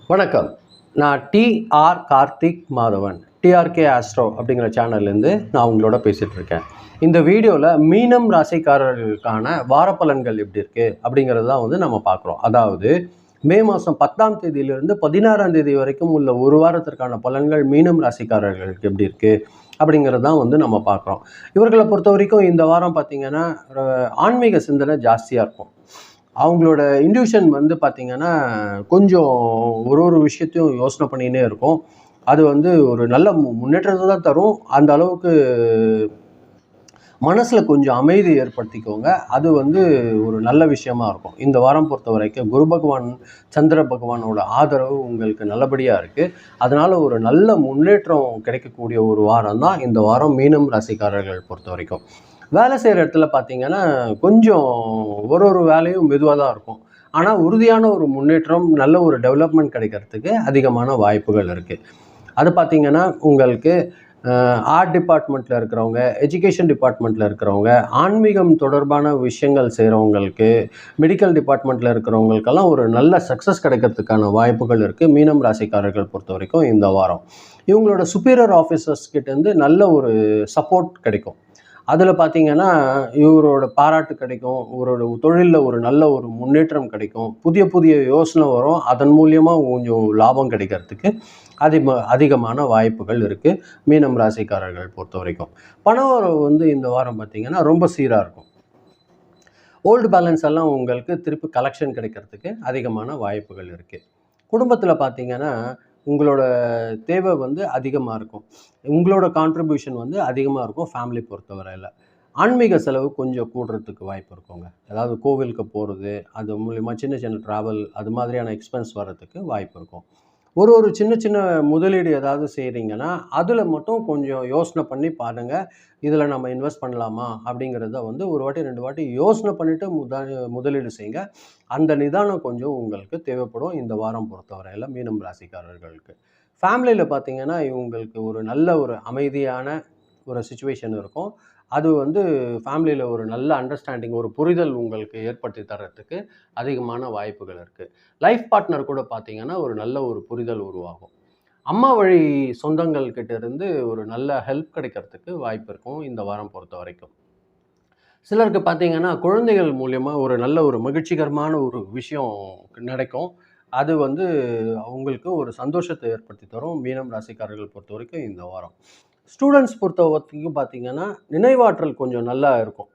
வணக்கம். நான் TR Karthik Madhavan, TRK Astro அப்படிங்கிற சேனல்லேருந்து நான் உங்களோட பேசிகிட்டு இருக்கேன். இந்த வீடியோவில் மீனம் ராசிக்காரர்களுக்கான வாரப்பலன்கள் எப்படி இருக்குது அப்படிங்கிறது தான் நம்ம பார்க்குறோம். அதாவது மே மாதம் 10ஆம் தேதியிலிருந்து 16ஆம் தேதி வரைக்கும் உள்ள ஒரு வாரத்திற்கான பலன்கள் மீனம் ராசிக்காரர்களுக்கு எப்படி இருக்குது அப்படிங்கிறது தான் நம்ம பார்க்குறோம். இவர்களை பொறுத்த வரைக்கும் இந்த வாரம் பார்த்திங்கன்னா ஆன்மீக சிந்தனை ஜாஸ்தியாக இருக்கும். அவங்களோட இன்ட்யூஷன் பார்த்திங்கன்னா கொஞ்சம் ஒரு விஷயத்தையும் யோசனை பண்ணினே இருக்கும். அது ஒரு நல்ல முன்னேற்றத்தை தான் தரும். அந்த அளவுக்கு மனசில் கொஞ்சம் அமைதி ஏற்படுத்திக்கோங்க. அது ஒரு நல்ல விஷயமா இருக்கும். இந்த வாரம் பொறுத்த வரைக்கும் குரு பகவான், சந்திர பகவானோட ஆதரவு உங்களுக்கு நல்லபடியாக இருக்குது. அதனால் ஒரு நல்ல முன்னேற்றம் கிடைக்கக்கூடிய ஒரு வாரம் தான் இந்த வாரம் மீனம் ராசிக்காரர்கள் பொறுத்த வரைக்கும். வேலை செய்கிற இடத்துல பார்த்திங்கன்னா கொஞ்சம் ஒரு வேலையும் மெதுவாக தான் இருக்கும். ஆனால் உறுதியான ஒரு முன்னேற்றம், நல்ல ஒரு டெவலப்மெண்ட் கிடைக்கிறதுக்கு அதிகமான வாய்ப்புகள் இருக்குது. அது பார்த்திங்கன்னா உங்களுக்கு ஆர்ட் டிபார்ட்மெண்ட்டில் இருக்கிறவங்க, எஜுகேஷன் டிபார்ட்மெண்ட்டில் இருக்கிறவங்க, ஆன்மீகம் தொடர்பான விஷயங்கள் செய்கிறவங்களுக்கு, மெடிக்கல் டிபார்ட்மெண்ட்டில் இருக்கிறவங்களுக்கெல்லாம் ஒரு நல்ல சக்ஸஸ் கிடைக்கிறதுக்கான வாய்ப்புகள் இருக்குது மீனம் ராசிக்காரர்கள் பொறுத்த வரைக்கும் இந்த வாரம். இவங்களோட சுப்பீரியர் ஆஃபீஸர்ஸ் கிட்டேருந்து நல்ல ஒரு சப்போர்ட் கிடைக்கும். அதில் பார்த்திங்கன்னா இவரோட பாராட்டு கிடைக்கும், இவரோட தொழிலில் ஒரு நல்ல ஒரு முன்னேற்றம் கிடைக்கும், புதிய யோசனை வரும். அதன் மூலியமாக கொஞ்சம் லாபம் கிடைக்கிறதுக்கு அதிகமான வாய்ப்புகள் இருக்குது மீனம் ராசிக்காரர்கள் பொறுத்த வரைக்கும். பணம் இந்த வாரம் பார்த்திங்கன்னா ரொம்ப சீராக இருக்கும். ஓல்டு பேலன்ஸ் எல்லாம் உங்களுக்கு திருப்பி கலெக்ஷன் கிடைக்கிறதுக்கு அதிகமான வாய்ப்புகள் இருக்குது. குடும்பத்தில் பார்த்திங்கன்னா உங்களோட தேவை அதிகமாக இருக்கும். உங்களோட கான்ட்ரிபியூஷன் அதிகமாக இருக்கும். ஃபேமிலி பொறுத்தவரையில் ஆன்மீக செலவு கொஞ்சம் கூடுறதுக்கு வாய்ப்பு இருக்குங்க. அதாவது கோவிலுக்கு போகிறது, அது மூலிமா சின்ன ட்ராவல், அது மாதிரியான எக்ஸ்பென்ஸ் வர்றதுக்கு வாய்ப்பு இருக்கும். ஒரு சின்ன முதலீடு ஏதாவது செய்கிறீங்கன்னா அதில் மட்டும் கொஞ்சம் யோசனை பண்ணி பாருங்கள். இதில் நம்ம இன்வெஸ்ட் பண்ணலாமா அப்படிங்கிறத ஒரு வாட்டி 2 வாட்டி யோசனை பண்ணிவிட்டு முதலீடு செய்யுங்க. அந்த நிதானம் கொஞ்சம் உங்களுக்கு தேவைப்படும் இந்த வாரம் பொறுத்தவரையில் மீனம் ராசிக்காரர்களுக்கு. ஃபேமிலியில் பார்த்திங்கன்னா இவங்களுக்கு ஒரு நல்ல ஒரு அமைதியான ஒரு சிச்சுவேஷன் இருக்கும். அது ஃபேமிலியில் ஒரு நல்ல அண்டர்ஸ்டாண்டிங், ஒரு புரிதல் உங்களுக்கு ஏற்படுத்தி தர்றதுக்கு அதிகமான வாய்ப்புகள் இருக்குது. லைஃப் பார்ட்னர் கூட பார்த்திங்கன்னா ஒரு நல்ல ஒரு புரிதல் உருவாகும். அம்மா வழி சொந்தங்கள்கிட்ட இருந்து ஒரு நல்ல ஹெல்ப் கிடைக்கிறதுக்கு வாய்ப்பு இருக்கும் இந்த வாரம் பொறுத்த வரைக்கும். சிலருக்கு பார்த்திங்கன்னா குழந்தைகள் மூலியமாக ஒரு நல்ல ஒரு மகிழ்ச்சிகரமான ஒரு விஷயம் நடக்கும். அது அவங்களுக்கு ஒரு சந்தோஷத்தை ஏற்படுத்தி தரும் மீனம் ராசிக்காரர்கள் பொறுத்த வரைக்கும் இந்த வாரம். ஸ்டூடெண்ட்ஸ் பொறுத்த வரைக்கும் பார்த்திங்கன்னா நினைவாற்றல் கொஞ்சம் நல்லா இருக்கும்.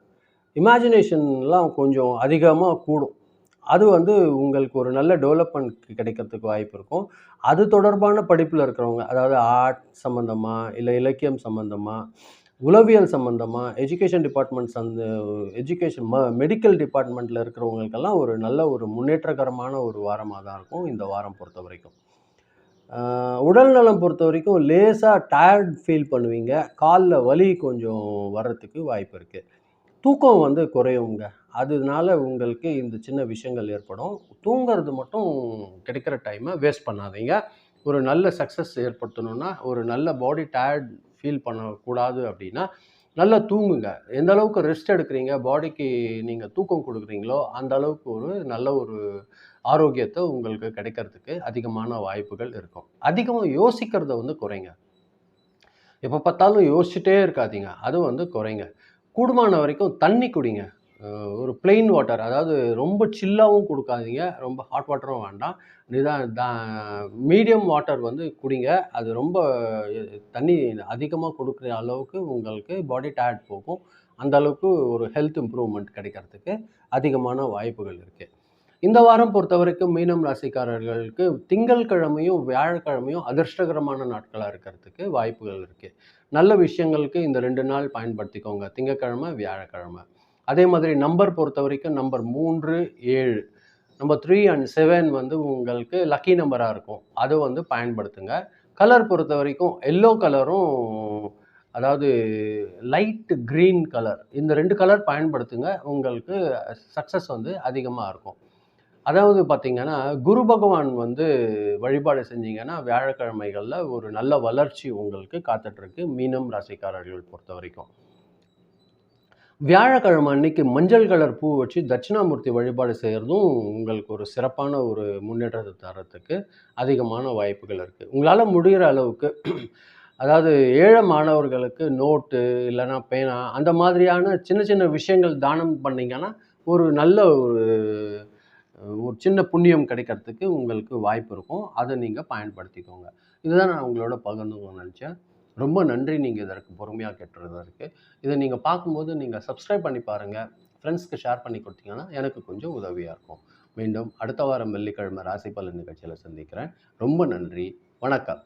இமேஜினேஷன்லாம் கொஞ்சம் அதிகமாக கூடும். அது உங்களுக்கு ஒரு நல்ல டெவலப்மெண்ட் கிடைக்கிறதுக்கு வாய்ப்பு இருக்கும். அது தொடர்பான படிப்பில் இருக்கிறவங்க, அதாவது ஆர்ட் சம்மந்தமாக, இல்லை இலக்கியம் சம்மந்தமாக, உளவியல் சம்மந்தமாக, எஜுகேஷன் டிபார்ட்மெண்ட்ஸ் எஜுகேஷன் மெடிக்கல் டிபார்ட்மெண்ட்டில் இருக்கிறவங்களுக்கெல்லாம் ஒரு நல்ல ஒரு முன்னேற்றகரமான ஒரு வாரமாக தான் இருக்கும் இந்த வாரம் பொறுத்த வரைக்கும். உடல் நலம் பொறுத்த வரைக்கும் லேசாக டயர்ட் ஃபீல் பண்ணுவீங்க. காலில் வலி கொஞ்சம் வர்றதுக்கு வாய்ப்பு இருக்குது. தூக்கம் குறையுங்க. அதனால உங்களுக்கு இந்த சின்ன விஷயங்கள் ஏற்படும். தூங்கிறது மட்டும் கிடைக்கிற டைமை வேஸ்ட் பண்ணாதீங்க. ஒரு நல்ல சக்ஸஸ் ஏற்படுத்தணுன்னா, ஒரு நல்ல பாடி டயர்ட் ஃபீல் பண்ணக்கூடாது அப்படின்னா நல்லா தூங்குங்க. எந்த அளவுக்கு ரெஸ்ட் எடுக்கிறீங்க, பாடிக்கு நீங்கள் தூக்கம் கொடுக்குறீங்களோ அந்த அளவுக்கு ஒரு நல்ல ஒரு ஆரோக்கியத்தை உங்களுக்கு கிடைக்கிறதுக்கு அதிகமான வாய்ப்புகள் இருக்கும். அதிகமாக யோசிக்கிறத குறைங்க. எப்போ பார்த்தாலும் யோசிச்சுட்டே இருக்காதீங்க. அது குறைங்க. கூடுமான வரைக்கும் தண்ணி குடிங்க. ஒரு பிளெயின் வாட்டர், அதாவது ரொம்ப சில்லாகவும் கொடுக்காதீங்க, ரொம்ப ஹாட் வாட்டரும் வேண்டாம். மீடியம் வாட்டர் குடிங்க. அது ரொம்ப தண்ணி அதிகமாக கொடுக்குற அளவுக்கு உங்களுக்கு பாடி டயர்ட் போகும். அந்த அளவுக்கு ஒரு ஹெல்த் இம்ப்ரூவ்மெண்ட் கிடைக்கிறதுக்கு அதிகமான வாய்ப்புகள் இருக்குது. இந்த வாரம் பொறுத்த வரைக்கும் மீனம் ராசிக்காரர்களுக்கு திங்கட்கிழமையும் வியாழக்கிழமையும் அதிர்ஷ்டகரமான நாட்களாக இருக்கிறதுக்கு வாய்ப்புகள் இருக்குது. நல்ல விஷயங்களுக்கு இந்த 2 நாள் பயன்படுத்திக்கோங்க, திங்கட்கிழமை, வியாழக்கிழமை. அதே மாதிரி நம்பர் பொறுத்த வரைக்கும் நம்பர் 3, 7, நம்பர் 3 and 7 உங்களுக்கு லக்கி நம்பராக இருக்கும். அதை பயன்படுத்துங்க. கலர் பொறுத்த வரைக்கும் எல்லோ கலரும், அதாவது லைட் க்ரீன் கலர், இந்த 2 கலர் பயன்படுத்துங்க. உங்களுக்கு சக்ஸஸ் அதிகமாக இருக்கும். அதாவது பார்த்திங்கன்னா குரு பகவான் வழிபாடு செஞ்சீங்கன்னா வியாழக்கிழமைகளில் ஒரு நல்ல வளர்ச்சி உங்களுக்கு காத்துட்ருக்கு மீனம் ராசிக்காரர்கள் பொறுத்த வரைக்கும். வியாழக்கிழமை அன்னைக்கு மஞ்சள் கலர் பூ வச்சு தட்சிணாமூர்த்தி வழிபாடு செய்கிறதும் உங்களுக்கு ஒரு சிறப்பான ஒரு முன்னேற்றத்தை தரத்துக்கு அதிகமான வாய்ப்புகள் இருக்குது. உங்களால் முடிகிற அளவுக்கு அதாவது ஏழை மாணவர்களுக்கு நோட்டு இல்லைன்னா பேனா அந்த மாதிரியான சின்ன சின்ன விஷயங்கள் தானம் பண்ணீங்கன்னா ஒரு நல்ல ஒரு சின்ன புண்ணியம் கிடைக்கிறதுக்கு உங்களுக்கு வாய்ப்பு இருக்கும். அதை நீங்கள் பயன்படுத்திக்கோங்க. இதுதான் நான் உங்களோட பகிர்ந்துக்கணும்னு நினச்சேன். ரொம்ப நன்றி நீங்கள் இதற்கு பொறுமையாக கேட்டுறதற்கு. இதை நீங்கள் பார்க்கும்போது நீங்கள் சப்ஸ்கிரைப் பண்ணி பாருங்கள். ஃப்ரெண்ட்ஸ்க்கு ஷேர் பண்ணி கொடுத்தீங்கன்னா எனக்கு கொஞ்சம் உதவியாக இருக்கும். மீண்டும் அடுத்த வாரம் வெள்ளிக்கிழமை ராசி பலன் நிகழ்ச்சியில் சந்திக்கிறேன். ரொம்ப நன்றி. வணக்கம்.